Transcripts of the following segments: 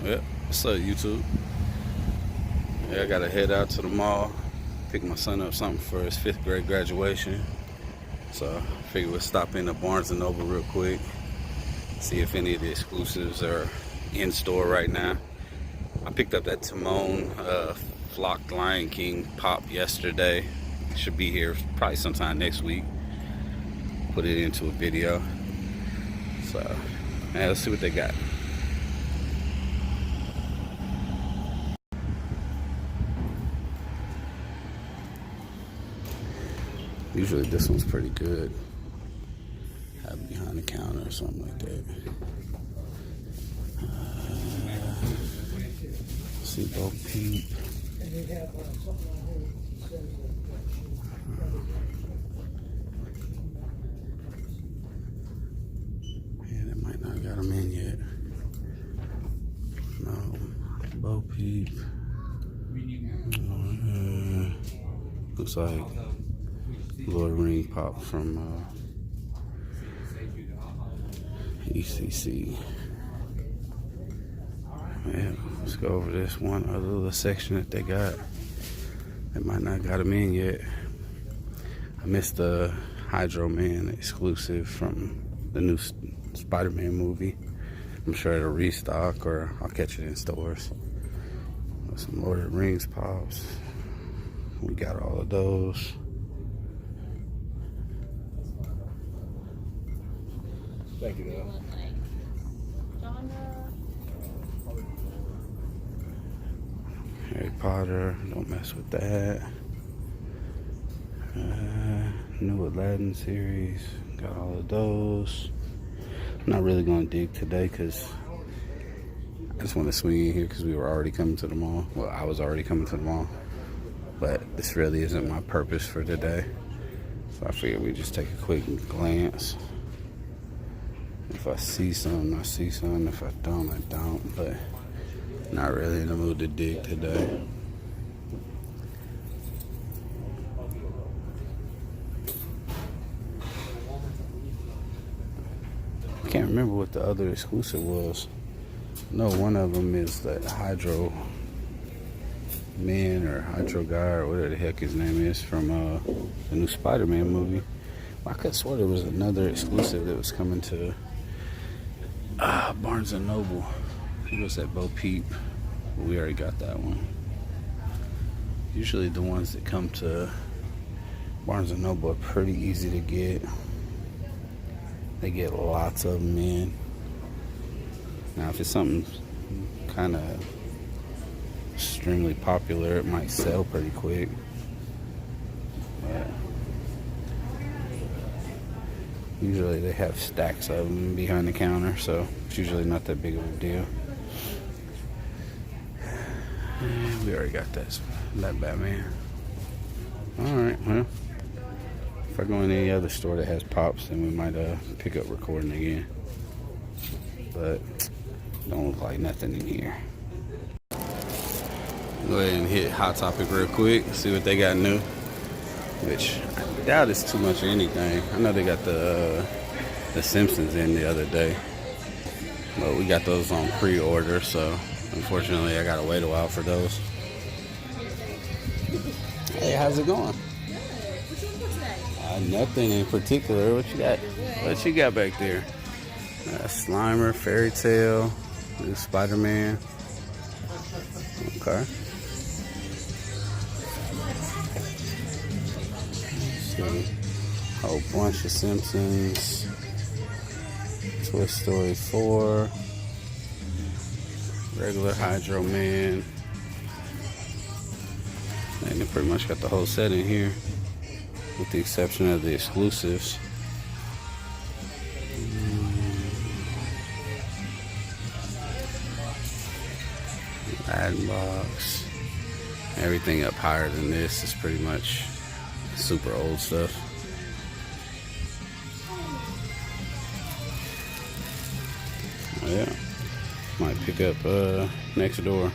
Yep. What's up, YouTube? Yeah, I gotta head out to the mall, pick my son up something for his 5th grade graduation. So I figured we'll stop in the Barnes & Noble real quick, see if any of the exclusives are in store right now. I picked up that Timon Flocked Lion King pop yesterday. Should be here probably sometime next week. Put it into a video. So, yeah, let's see what they got. Usually this one's pretty good. Have it behind the counter or something like that. See Bo Peep. Yeah, they might not got them in yet. No, Bo Peep. Looks like Lord of the Rings pop from ECC. Yeah, let's go over this one other little section that they got. They might not got them in yet. I missed the Hydro Man exclusive from the new Spider-Man movie. I'm sure it'll restock or I'll catch it in stores. Some Lord of the Rings pops. We got all of those. Thank you, though. Harry Potter, don't mess with that. New Aladdin series, got all of those. I'm not really gonna dig today because I just want to swing in here because we were already coming to the mall. Well, I was already coming to the mall, but this really isn't my purpose for today. So I figured we just take a quick glance. If I see something, I see something. If I don't, I don't. But not really in the mood to dig today. I can't remember what the other exclusive was. No, one of them is that Hydro Man or Hydro Guy or whatever the heck his name is from the new Spider-Man movie. Well, I could have swore there was another exclusive that was coming to Barnes & Noble. It was that Bo Peep. We already got that one. Usually the ones that come to Barnes & Noble are pretty easy to get. They get lots of them in. Now if it's something kind of extremely popular, it might sell pretty quick. But usually they have stacks of them behind the counter, so it's usually not that big of a deal. And we already got that Batman. Alright, well, if I go in any other store that has pops, then we might pick up recording again. But don't look like nothing in here. Go ahead and hit Hot Topic real quick, see what they got new. Which I doubt it's too much of anything. I know they got the Simpsons in the other day, but we got those on pre-order, so unfortunately I gotta wait a while for those. Hey, how's it going? Nothing in particular. What you got? What you got back there? Slimer, Fairy Tale, new Spider-Man. Okay. A whole bunch of Simpsons. Toy Story 4. Regular Hydro Man. And they pretty much got the whole set in here, with the exception of the exclusives. Ad box. Everything up higher than this is pretty much super old stuff. Yeah, might pick up next door.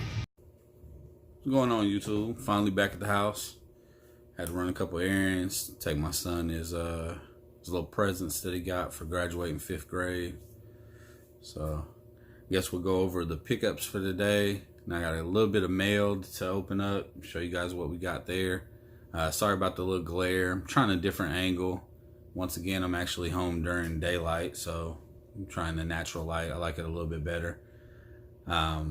What's going on, YouTube? Finally back at the house. Had to run a couple errands, take my son his little presents that he got for graduating 5th grade. So guess we'll go over the pickups for today. And I got a little bit of mail to open up, show you guys what we got there. Sorry about the little glare. I'm trying a different angle. Once again, I'm actually home during daylight, so I'm trying the natural light. I like it a little bit better. I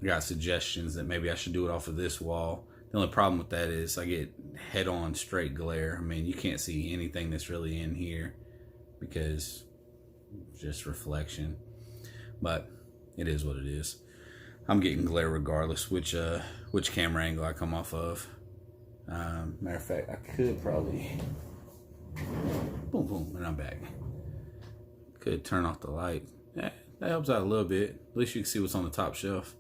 got suggestions that maybe I should do it off of this wall. The only problem with that is I get head-on straight glare. I mean, you can't see anything that's really in here because it's just reflection. But it is what it is. I'm getting glare regardless which camera angle I come off of. Matter of fact, I could probably boom boom, and I'm back. Could turn off the light. Yeah, that helps out a little bit. At least you can see what's on the top shelf.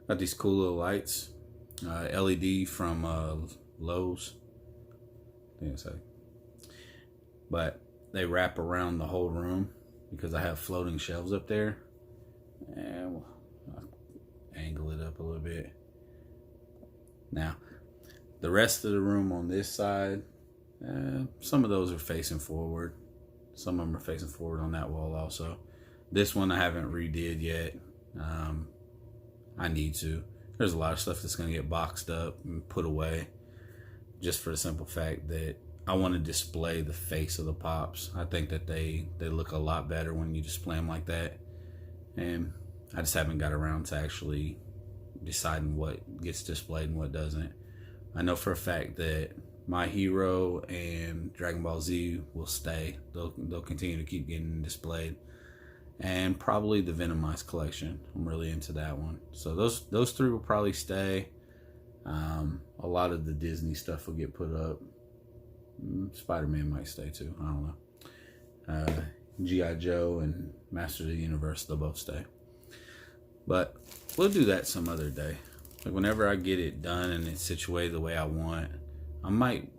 Got these cool little lights, LED from Lowe's. But they wrap around the whole room because I have floating shelves up there. And I'll angle it up a little bit. Now, the rest of the room on this side, some of those are facing forward. Some of them are facing forward on that wall also. This one I haven't redid yet. I need to. There's a lot of stuff that's going to get boxed up and put away just for the simple fact that I want to display the face of the pops. I think that they look a lot better when you display them like that. And I just haven't got around to actually deciding what gets displayed and what doesn't. I know for a fact that My Hero and Dragon Ball Z will stay. They'll continue to keep getting displayed. And probably the Venomized collection. I'm really into that one. So those three will probably stay. A lot of the Disney stuff will get put up. Spider-Man might stay too. I don't know. G.I. Joe and Masters of the Universe, they'll both stay. But we'll do that some other day. Like whenever I get it done and it's situated the way I want, I might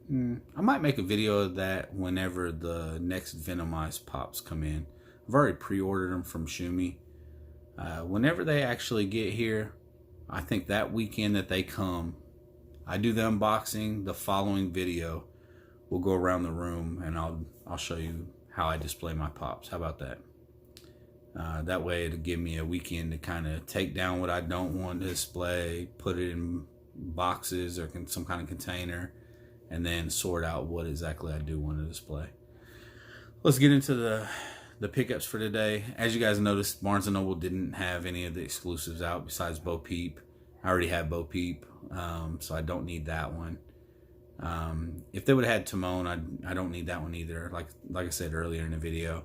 make a video of that whenever the next Venomized pops come in. I've already pre-ordered them from Shumi. Whenever they actually get here, I think that weekend that they come, I do the unboxing. The following video, we'll go around the room and I'll show you how I display my pops. How about that? That way it'll give me a weekend to kind of take down what I don't want to display, put it in boxes or some kind of container, and then sort out what exactly I do want to display. Let's get into the pickups for today. As you guys noticed, Barnes & Noble didn't have any of the exclusives out besides Bo Peep. I already have Bo Peep, so I don't need that one. If they would have had Timon, I don't need that one either. Like I said earlier in the video,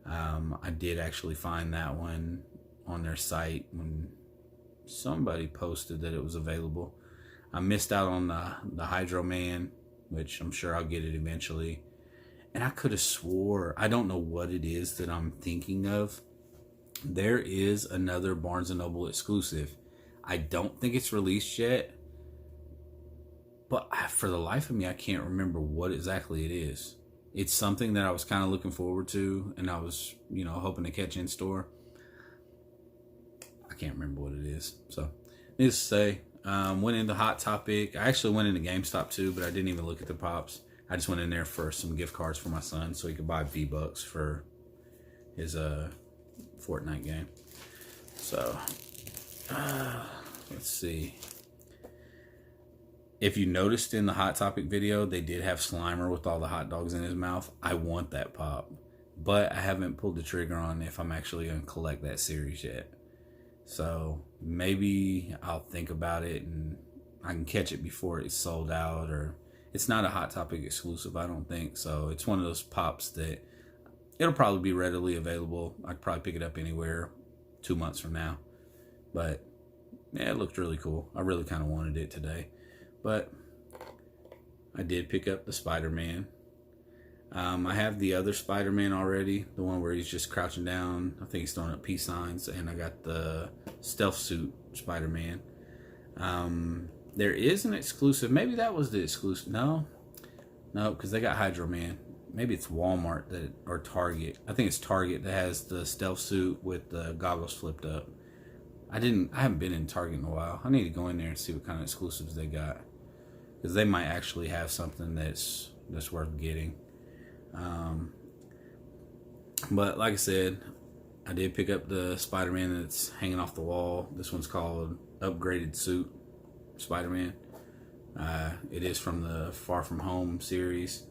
I did actually find that one on their site when somebody posted that it was available. I missed out on the Hydro Man, which I'm sure I'll get it eventually. And I could have swore, I don't know what it is that I'm thinking of. There is another Barnes & Noble exclusive. I don't think it's released yet, but for the life of me, I can't remember what exactly it is. It's something that I was kind of looking forward to, and I was, hoping to catch in store. I can't remember what it is. So, needless to say, went into Hot Topic. I actually went into GameStop too, but I didn't even look at the pops. I just went in there for some gift cards for my son so he could buy V-Bucks for his Fortnite game. So, let's see. If you noticed in the Hot Topic video, they did have Slimer with all the hot dogs in his mouth. I want that pop, but I haven't pulled the trigger on if I'm actually going to collect that series yet. So maybe I'll think about it and I can catch it before it's sold out, or it's not a Hot Topic exclusive, I don't think. So it's one of those pops that it'll probably be readily available. I'd probably pick it up anywhere 2 months from now. But yeah, it looked really cool. I really kind of wanted it today. But I did pick up the Spider-Man. I have the other Spider-Man already, the one where he's just crouching down. I think he's throwing up peace signs. And I got the stealth suit Spider-Man. There is an exclusive. Maybe that was the exclusive. No, because they got Hydro Man. Maybe it's Walmart or Target. I think it's Target that has the stealth suit with the goggles flipped up. I haven't been in Target in a while. I need to go in there and see what kind of exclusives they got, because they might actually have something that's worth getting. But like I said, I did pick up the Spider-Man that's hanging off the wall. This one's called Upgraded Suit Spider-Man. It is from the Far From Home series.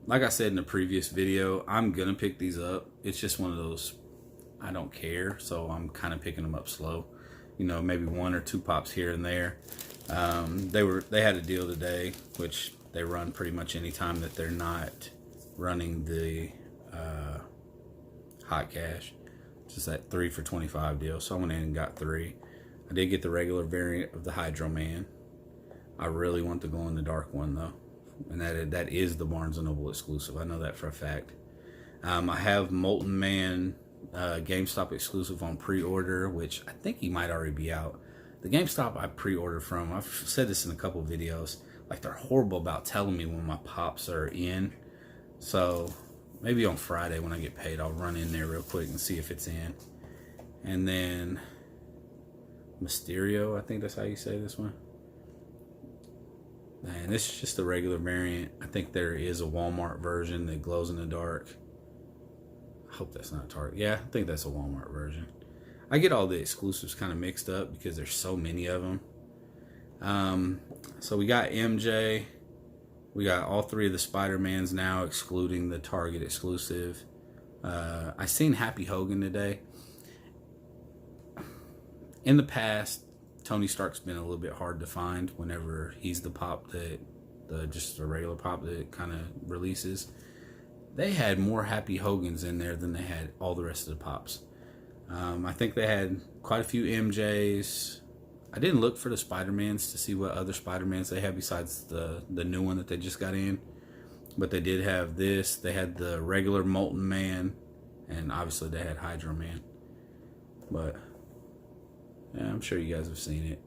Like I said in the previous video, I'm going to pick these up. It's just one of those, I don't care, so I'm kind of picking them up slow. You know, maybe 1 or 2 pops here and there. They had a deal today, which they run pretty much any time that they're not running the hot cash. Just that 3 for $25 deal. So I went in and got 3. I did get the regular variant of the Hydro Man. I really want the glow in the dark one though, and that is the Barnes & Noble exclusive. I know that for a fact. I have Molten Man GameStop exclusive on pre-order, which I think he might already be out. The GameStop I pre-ordered from, I've said this in a couple of videos, like they're horrible about telling me when my pops are in. So maybe on Friday when I get paid, I'll run in there real quick and see if it's in. And then Mysterio, I think that's how you say this one. And this is just a regular variant. I think there is a Walmart version that glows in the dark. I hope that's not Target. Yeah, I think that's a Walmart version. I get all the exclusives kind of mixed up because there's so many of them. So we got MJ. We got all 3 of the Spider-Mans now, excluding the Target exclusive. I seen Happy Hogan today. In the past, Tony Stark's been a little bit hard to find whenever he's the pop that, just a regular pop that kind of releases. They had more Happy Hogans in there than they had all the rest of the pops. I think they had quite a few MJs. I didn't look for the Spider-Mans to see what other Spider-Mans they had besides the new one that they just got in. But they did have this. They had the regular Molten Man. And obviously they had Hydro Man. But yeah, I'm sure you guys have seen it.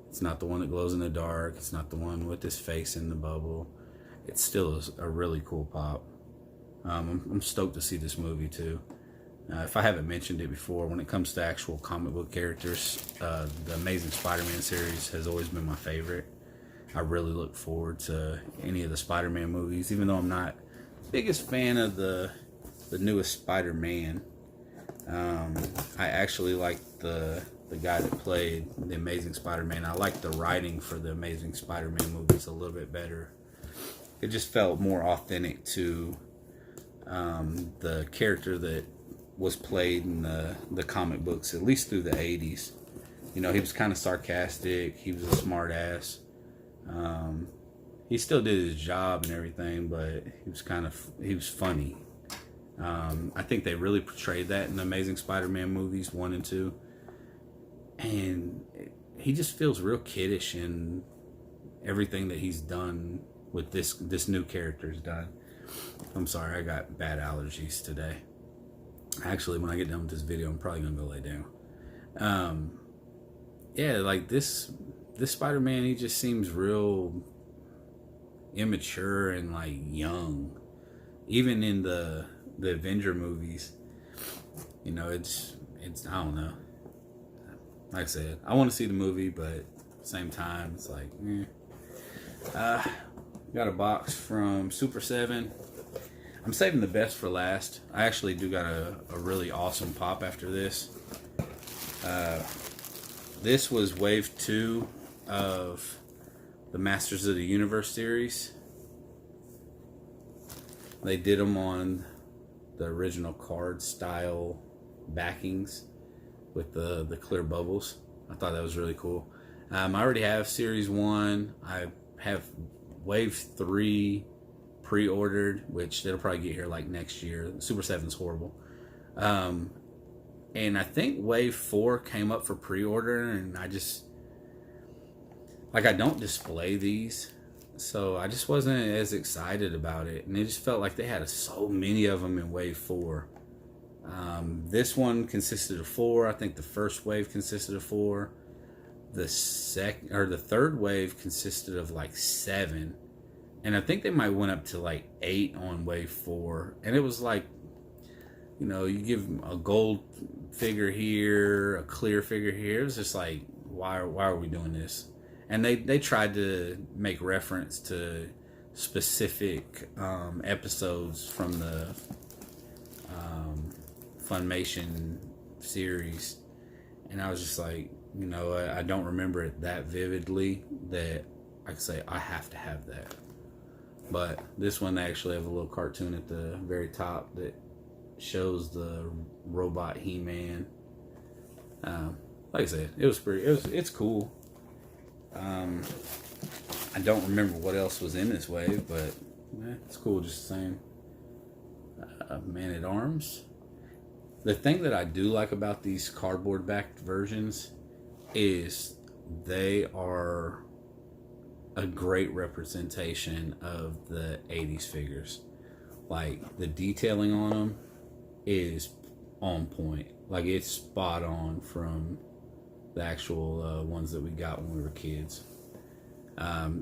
It's not the one that glows in the dark. It's not the one with his face in the bubble. It's still a really cool pop. I'm stoked to see this movie too. If I haven't mentioned it before, when it comes to actual comic book characters, the Amazing Spider-Man series has always been my favorite. I really look forward to any of the Spider-Man movies, even though I'm not the biggest fan of the newest Spider-Man. I actually like the guy that played the Amazing Spider-Man. I like the writing for the Amazing Spider-Man movies a little bit better. It just felt more authentic to the character that was played in the comic books, at least through the 80s. You know, he was kind of sarcastic. He was a smart ass. He still did his job and everything, but he was funny. I think they really portrayed that in the Amazing Spider-Man movies 1 and 2. And he just feels real kiddish in everything that he's done with this new character's done. I'm sorry, I got bad allergies today. Actually, when I get done with this video, I'm probably gonna go lay down. Yeah, like this Spider-Man, he just seems real immature and like young. Even in the Avenger movies, you know, it's I don't know. Like I said, I want to see the movie, but at the same time, it's like, got a box from Super 7. I'm saving the best for last. I actually do got a really awesome pop after this. This was wave 2 of the Masters of the Universe series. They did them on the original card style backings with the clear bubbles. I thought that was really cool. I already have series 1. I have wave 3 pre-ordered, which it'll probably get here like next year. Super 7's horrible. And I think wave 4 came up for pre-order, and I don't display these, so I just wasn't as excited about it, and it just felt like they had so many of them in wave 4. This one consisted of 4. I think the first wave consisted of 4. The third wave consisted of like 7. And I think they might went up to like 8 on wave 4. And it was like, you know, you give them a gold figure here, a clear figure here. It was just like, why are we doing this? And they tried to make reference to specific episodes from Funimation series, and I was just like, you know, I don't remember it that vividly that I could say I have to have that. But this one, they actually have a little cartoon at the very top that shows the robot He-Man. Like I said, it's cool. I don't remember what else was in this wave, but it's cool just the same. Man-at-Arms. The thing that I do like about these cardboard-backed versions is they are a great representation of the 80s figures. Like, the detailing on them is on point. Like, it's spot on from the actual ones that we got when we were kids.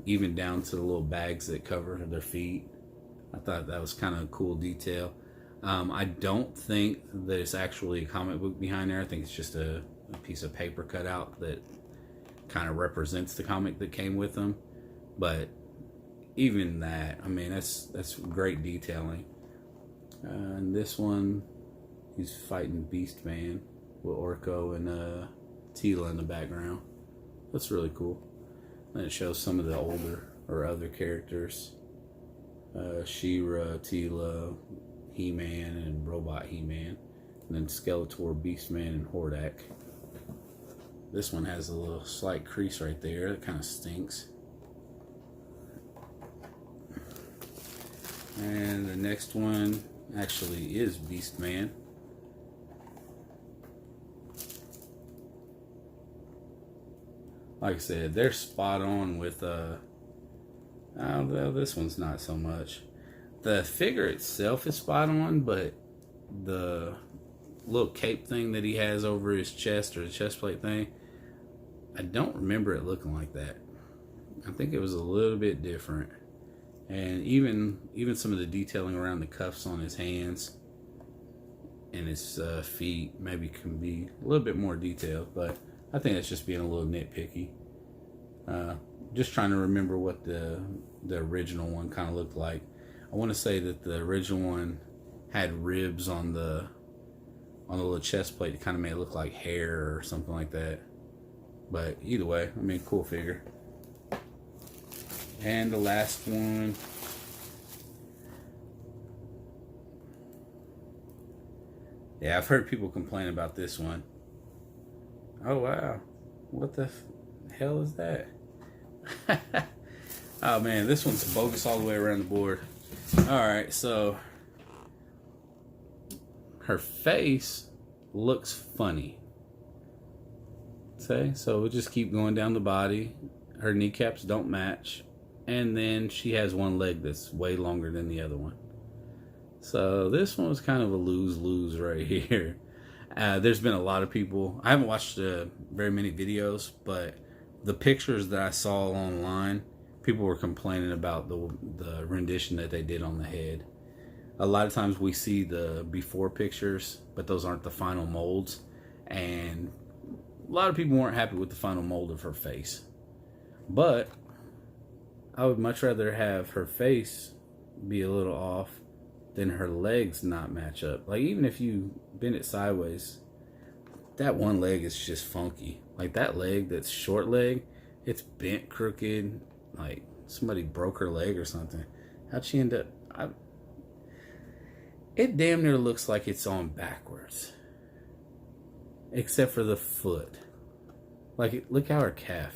Even down to the little bags that cover their feet. I thought that was kind of a cool detail. I don't think that it's actually a comic book behind there. I think it's just a piece of paper cut out that kind of represents the comic that came with them. But even that, I mean, that's great detailing. And this one, he's fighting Beast Man with Orko and Tila in the background. That's really cool. And it shows some of the older or other characters. She-Ra, Tila, He-Man, and Robot He-Man. And then Skeletor, Beastman, and Hordak. This one has a little slight crease right there. That kind of stinks. And the next one actually is Beastman. Like I said, they're spot on with well, this one's not so much. The figure itself is spot on, but the little cape thing that he has over his chest, or the chest plate thing, I don't remember it looking like that. I think it was a little bit different. And even some of the detailing around the cuffs on his hands and his feet maybe can be a little bit more detailed, but I think that's just being a little nitpicky. Just trying to remember what the original one kind of looked like. I want to say that the original one had ribs on the little chest plate that kind of made it look like hair or something like that. But either way, I mean, cool figure. And the last one, yeah, I've heard people complain about this one. Oh wow, what the hell is that? Oh man, this one's bogus all the way around the board. Alright, so her face looks funny. Okay, so we'll just keep going down the body. Her kneecaps don't match. And then she has one leg that's way longer than the other one. So this one was kind of a lose-lose right here. There's been a lot of people. I haven't watched very many videos, but the pictures that I saw online, people were complaining about the rendition that they did on the head. A lot of times we see the before pictures, but those aren't the final molds. And a lot of people weren't happy with the final mold of her face. But I would much rather have her face be a little off than her legs not match up. Like, even if you bend it sideways, that one leg is just funky. Like, that leg, that's short leg, it's bent crooked. Like, somebody broke her leg or something. How'd she end up? It damn near looks like it's on backwards. Except for the foot. Like, look how her calf.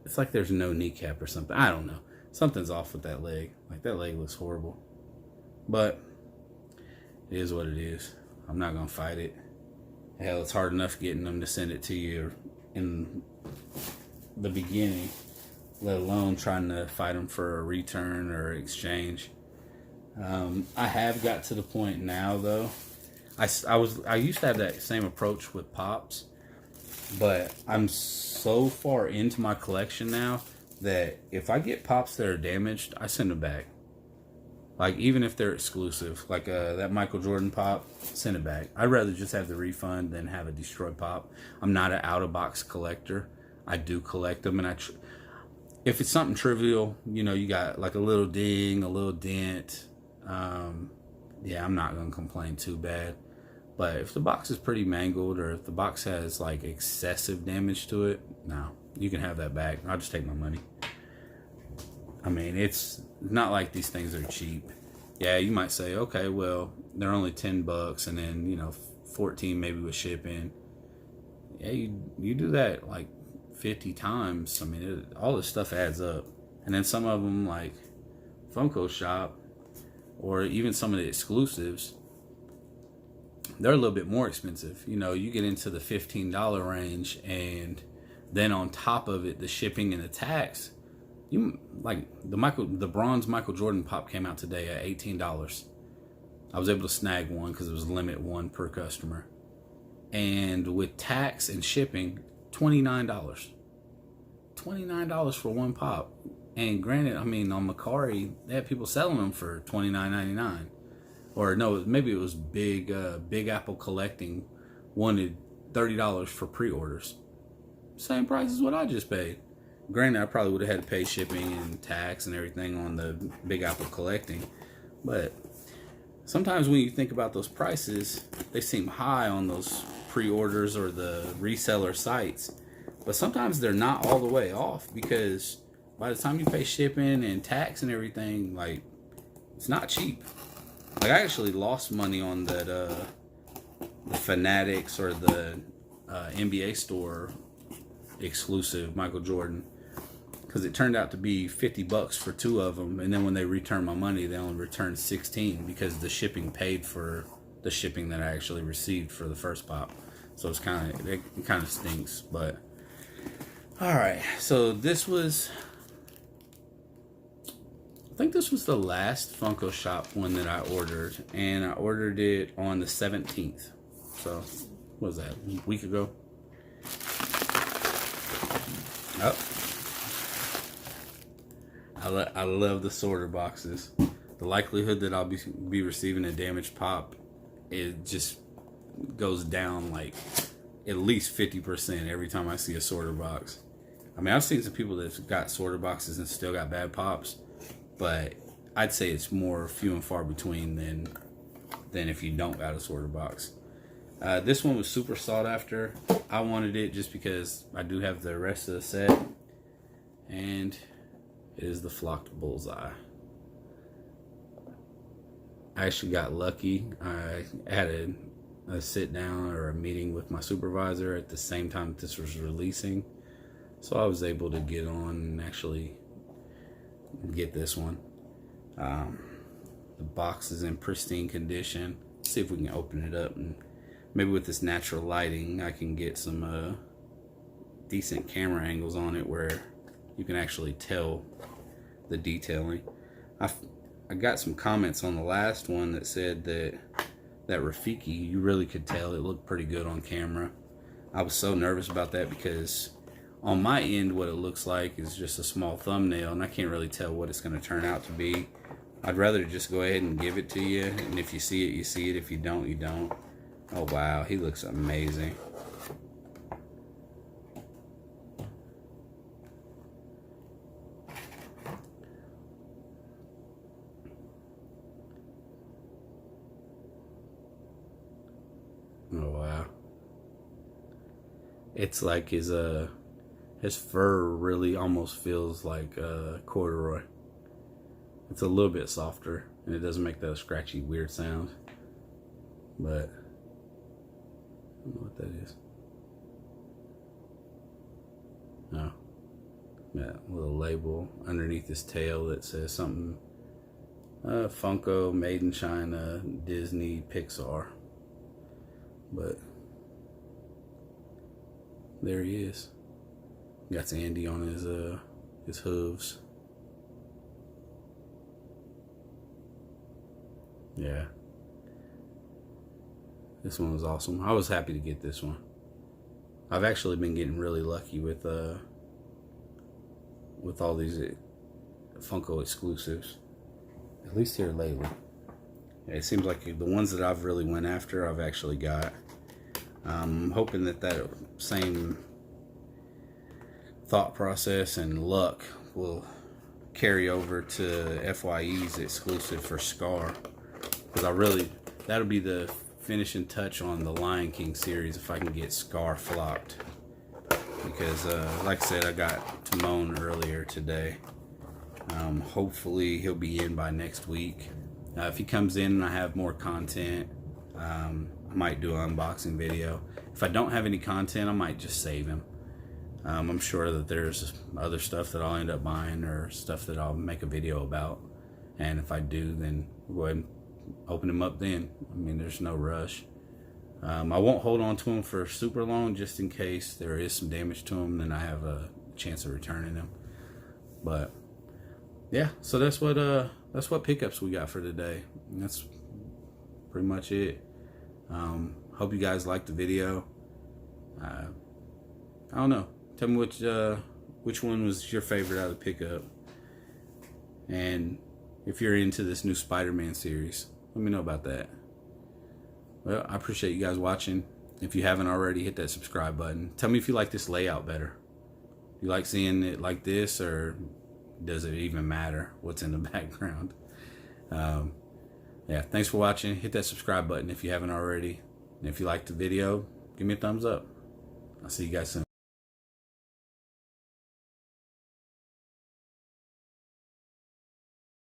It's like there's no kneecap or something. I don't know. Something's off with that leg. Like, that leg looks horrible. But it is what it is. I'm not going to fight it. Hell, it's hard enough getting them to send it to you in the beginning, let alone trying to fight them for a return or exchange. I have got to the point now, though. I used to have that same approach with Pops, but I'm so far into my collection now that if I get Pops that are damaged, I send them back. Like, even if they're exclusive, like that Michael Jordan Pop, send it back. I'd rather just have the refund than have a destroyed Pop. I'm not an out-of-box collector. I do collect them, and if it's something trivial, you know, you got like a little ding, a little dent, yeah, I'm not gonna complain too bad. But if the box is pretty mangled, or if the box has like excessive damage to it, no, you can have that back. I'll just take my money. I mean, it's not like these things are cheap. Yeah, you might say, okay, well, they're only $10, and then, you know, 14 maybe with shipping. Yeah, you do that like 50 times. I mean, all this stuff adds up. And then some of them, like Funko Shop, or even some of the exclusives, they're a little bit more expensive. You know, you get into the $15 range, and then on top of it, the shipping and the tax. You like the bronze Michael Jordan pop came out today at $18. I was able to snag one because it was limit one per customer, and with tax and shipping, $29. $29 for one pop. And granted, I mean, on Macari, they had people selling them for $29.99. Or no, maybe it was Big Apple Collecting wanted $30 for pre-orders. Same price as what I just paid. Granted, I probably would have had to pay shipping and tax and everything on the Big Apple Collecting. But sometimes when you think about those prices, they seem high on those pre-orders or the reseller sites. But sometimes they're not all the way off, because by the time you pay shipping and tax and everything, like, it's not cheap. Like, I actually lost money on that the Fanatics or the NBA store exclusive Michael Jordan, because it turned out to be $50 for two of them, and then when they returned my money, they only returned 16 because the shipping paid for the shipping that I actually received for the first pop. So it kind of stinks. But all right, so this was, I think this was the last Funko Shop one that I ordered, and I ordered it on the 17th. So what was that, a week ago? Oh, I love the sorter boxes. The likelihood that I'll be receiving a damaged pop, it just goes down like at least 50% every time I see a sorter box. I mean, I've seen some people that's got sorter boxes and still got bad pops, but I'd say it's more few and far between than if you don't got a sorter box. This one was super sought after. I wanted it just because I do have the rest of the set, and it is the Flocked Bullseye. I actually got lucky. I had a sit down or a meeting with my supervisor at the same time this was releasing, so I was able to get on and actually get this one. The box is in pristine condition. Let's see if we can open it up, and maybe with this natural lighting I can get some decent camera angles on it where you can actually tell the detailing. I got some comments on the last one that said that Rafiki, you really could tell it looked pretty good on camera. I was so nervous about that because on my end what it looks like is just a small thumbnail, and I can't really tell what it's going to turn out to be. I'd rather just go ahead and give it to you, and if you see it, you see it. If you don't, you don't. Oh wow, he looks amazing. Oh wow. It's like his fur really almost feels like corduroy. It's a little bit softer, and it doesn't make that scratchy weird sound. But I don't know what that is. No. That little label underneath his tail that says something Funko, Made in China, Disney, Pixar. But there he is. Got Sandy on his hooves. Yeah. This one was awesome. I was happy to get this one. I've actually been getting really lucky with all these Funko exclusives. At least here lately. It seems like the ones that I've really went after, I've actually got. I'm hoping that same thought process and luck will carry over to FYE's exclusive for Scar. because that'll be the finishing touch on the Lion King series if I can get Scar flocked. Because like I said, I got Timon earlier today. Hopefully he'll be in by next week. If he comes in and I have more content, I might do an unboxing video. If I don't have any content, I might just save him. I'm sure that there's other stuff that I'll end up buying or stuff that I'll make a video about. And if I do, then we'll go ahead and open him up then. I mean, there's no rush. I won't hold on to him for super long, just in case there is some damage to him, then I have a chance of returning him. But yeah, so that's what pickups we got for today. And that's pretty much it. Hope you guys liked the video. I don't know. Tell me which one was your favorite out of the pickup. And if you're into this new Spider-Man series, let me know about that. Well, I appreciate you guys watching. If you haven't already, hit that subscribe button. Tell me if you like this layout better. You like seeing it like this, or does it even matter what's in the background? Yeah, thanks for watching. Hit that subscribe button if you haven't already. And if you liked the video, give me a thumbs up. I'll see you guys soon.